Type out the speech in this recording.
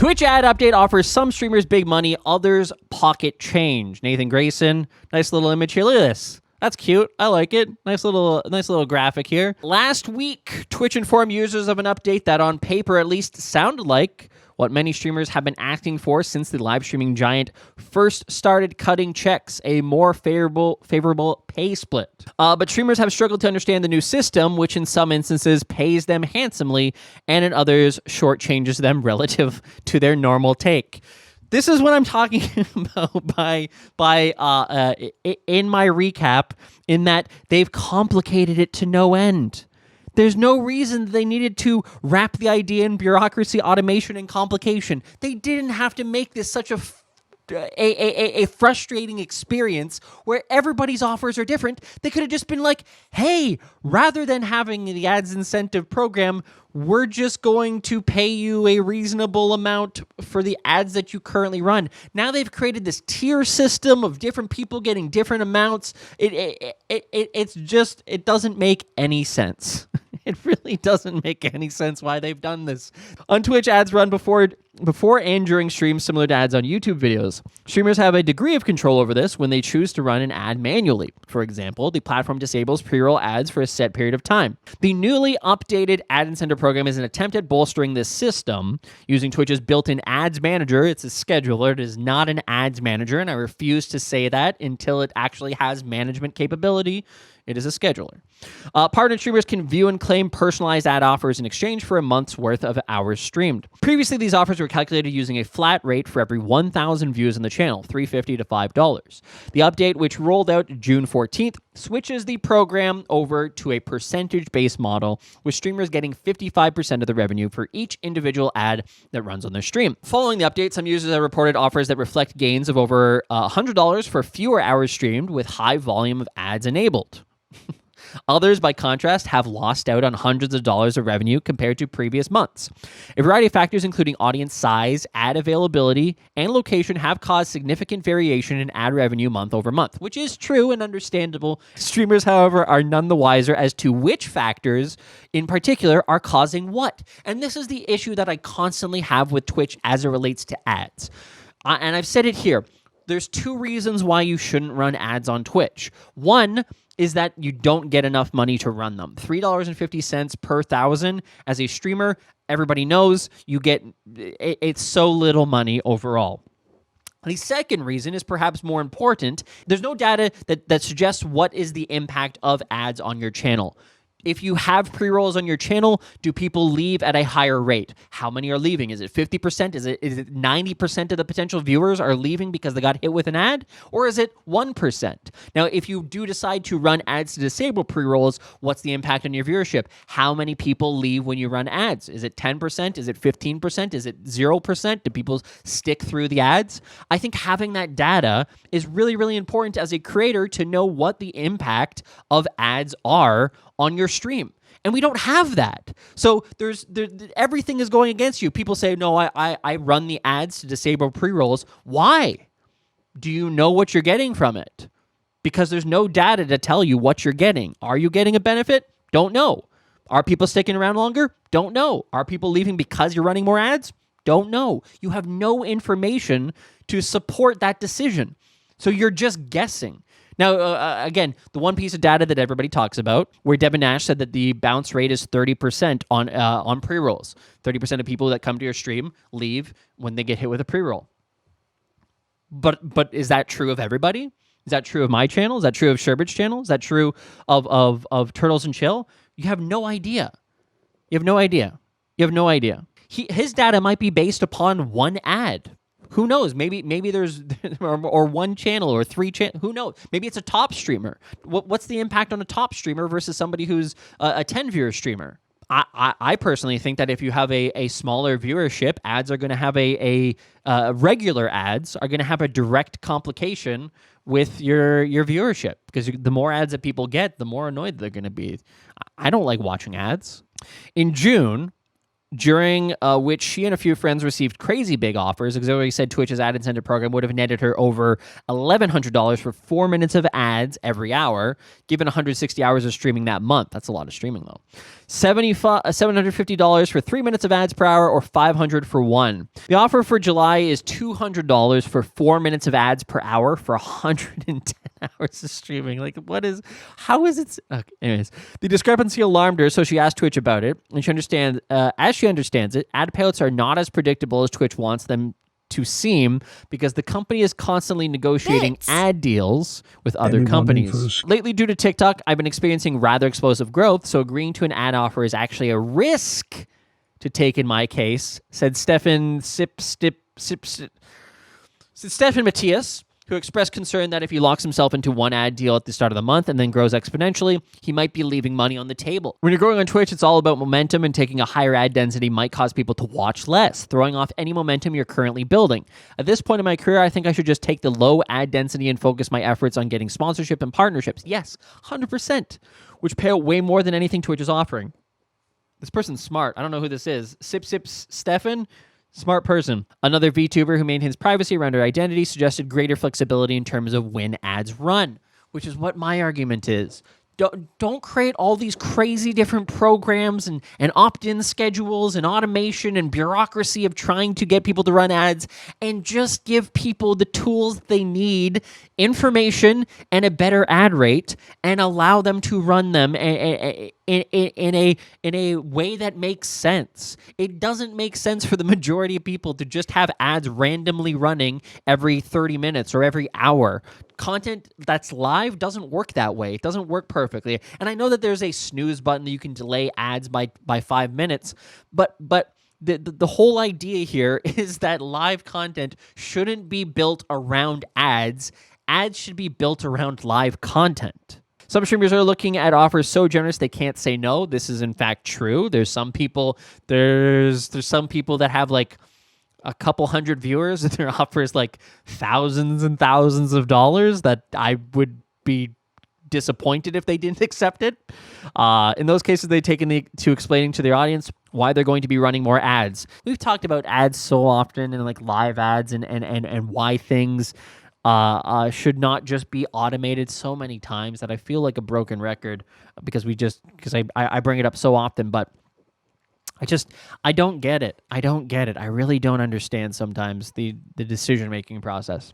Twitch ad update offers some streamers big money, others pocket change. Nathan Grayson, nice little image here. Look at this. That's cute. I like it. Nice little graphic here. Last week, Twitch informed users of an update that on paper at least sounded like what many streamers have been asking for since the live streaming giant first started cutting checks, a more favorable pay split. But streamers have struggled to understand the new system, which in some instances pays them handsomely and in others shortchanges them relative to their normal take. This is what I'm talking about in my recap, in that they've complicated it to no end. There's no reason they needed to wrap the idea in bureaucracy, automation, and complication. They didn't have to make this such a frustrating experience where everybody's offers are different. They could have just been like, hey, rather than having the ads incentive program, we're just going to pay you a reasonable amount for the ads that you currently run. Now they've created this tier system of different people getting different amounts. It doesn't make any sense. It really doesn't make any sense why they've done this. On Twitch, ads run before and during streams similar to ads on YouTube videos. Streamers have a degree of control over this when they choose to run an ad manually. For example, the platform disables pre-roll ads for a set period of time. The newly updated ad incentive program is an attempt at bolstering this system using Twitch's built-in ads manager. It's a scheduler. It is not an ads manager, and I refuse to say that until it actually has management capability. It is a scheduler. Partner streamers can view and claim personalized ad offers in exchange for a month's worth of hours streamed. Previously, these offers were calculated using a flat rate for every 1,000 views on the channel, $3.50 to $5. The update, which rolled out June 14th, switches the program over to a percentage-based model, with streamers getting 55% of the revenue for each individual ad that runs on their stream. Following the update, some users have reported offers that reflect gains of over $100 for fewer hours streamed with high volume of ads enabled. Others, by contrast, have lost out on hundreds of dollars of revenue compared to previous months. A variety of factors, including audience size, ad availability, and location, have caused significant variation in ad revenue month over month, which is true and understandable. Streamers, however, are none the wiser as to which factors in particular are causing what. And this is the issue that I constantly have with Twitch as it relates to ads. And I've said it here. There's two reasons why you shouldn't run ads on Twitch. One is that you don't get enough money to run them. $3.50 per 1,000 as a streamer, everybody knows you get, it's so little money overall. The second reason is perhaps more important. There's no data that suggests what is the impact of ads on your channel. If you have pre-rolls on your channel, do people leave at a higher rate? How many are leaving? Is it 50%? Is it 90% of the potential viewers are leaving because they got hit with an ad? Or is it 1%? Now, if you do decide to run ads to disable pre-rolls, what's the impact on your viewership? How many people leave when you run ads? Is it 10%? Is it 15%? Is it 0%? Do people stick through the ads? I think having that data is really, really important as a creator to know what the impact of ads are on your stream. And we don't have that. So everything is going against you. People say, no, I run the ads to disable pre-rolls. Why? Do you know what you're getting from it? Because there's no data to tell you what you're getting. Are you getting a benefit? Don't know. Are people sticking around longer? Don't know. Are people leaving because you're running more ads? Don't know. You have no information to support that decision. So you're just guessing. Now, again, the one piece of data that everybody talks about, where Devin Nash said that the bounce rate is 30% on pre-rolls. 30% of people that come to your stream leave when they get hit with a pre-roll. But is that true of everybody? Is that true of my channel? Is that true of Sherbert's channel? Is that true of Turtles and Chill? You have no idea. You have no idea. You have no idea. His data might be based upon one ad. Who knows? Maybe there's or one channel or three channels. Who knows? Maybe it's a top streamer. What's the impact on a top streamer versus somebody who's a 10-viewer streamer? I personally think that if you have a smaller viewership, ads are going to have regular ads are going to have a direct complication with your viewership, because the more ads that people get, the more annoyed they're going to be. I don't like watching ads. In June, during which she and a few friends received crazy big offers. Auxiliary said Twitch's ad incentive program would have netted her over $1,100 for 4 minutes of ads every hour, given 160 hours of streaming that month. That's a lot of streaming, though. $750 for 3 minutes of ads per hour, or $500 for one. The offer for July is $200 for 4 minutes of ads per hour for 110 hours of streaming. Like, how is it? Okay, anyways, the discrepancy alarmed her, so she asked Twitch about it, and as she understands it, ad payouts are not as predictable as Twitch wants them to seem, because the company is constantly negotiating ad deals with other companies. Lately, due to TikTok, I've been experiencing rather explosive growth, so agreeing to an ad offer is actually a risk to take in my case, said Stefan Matthias, who expressed concern that if he locks himself into one ad deal at the start of the month and then grows exponentially, he might be leaving money on the table. When you're growing on Twitch, it's all about momentum, and taking a higher ad density might cause people to watch less, throwing off any momentum you're currently building. At this point in my career, I think I should just take the low ad density and focus my efforts on getting sponsorship and partnerships. Yes, 100%, which pay out way more than anything Twitch is offering. This person's smart. I don't know who this is. Stefan? Smart person. Another VTuber who maintains privacy around her identity suggested greater flexibility in terms of when ads run, which is what my argument is. Don't create all these crazy different programs and opt-in schedules and automation and bureaucracy of trying to get people to run ads, and just give people the tools they need, information, and a better ad rate, and allow them to run them in a way that makes sense. It doesn't make sense for the majority of people to just have ads randomly running every 30 minutes or every hour. Content that's live doesn't work that way. It doesn't work perfectly. And I know that there's a snooze button that you can delay ads by 5 minutes, but the whole idea here is that live content shouldn't be built around ads. Ads should be built around live content. Some streamers are looking at offers so generous they can't say no. This is in fact true. There's some people that have like a couple hundred viewers and their offers like thousands and thousands of dollars that I would be disappointed if they didn't accept it. In those cases, they take to explaining to their audience why they're going to be running more ads. We've talked about ads so often, and like live ads, and why things should not just be automated so many times that I feel like a broken record because I bring it up so often, but I don't get it. I really don't understand sometimes the decision-making process.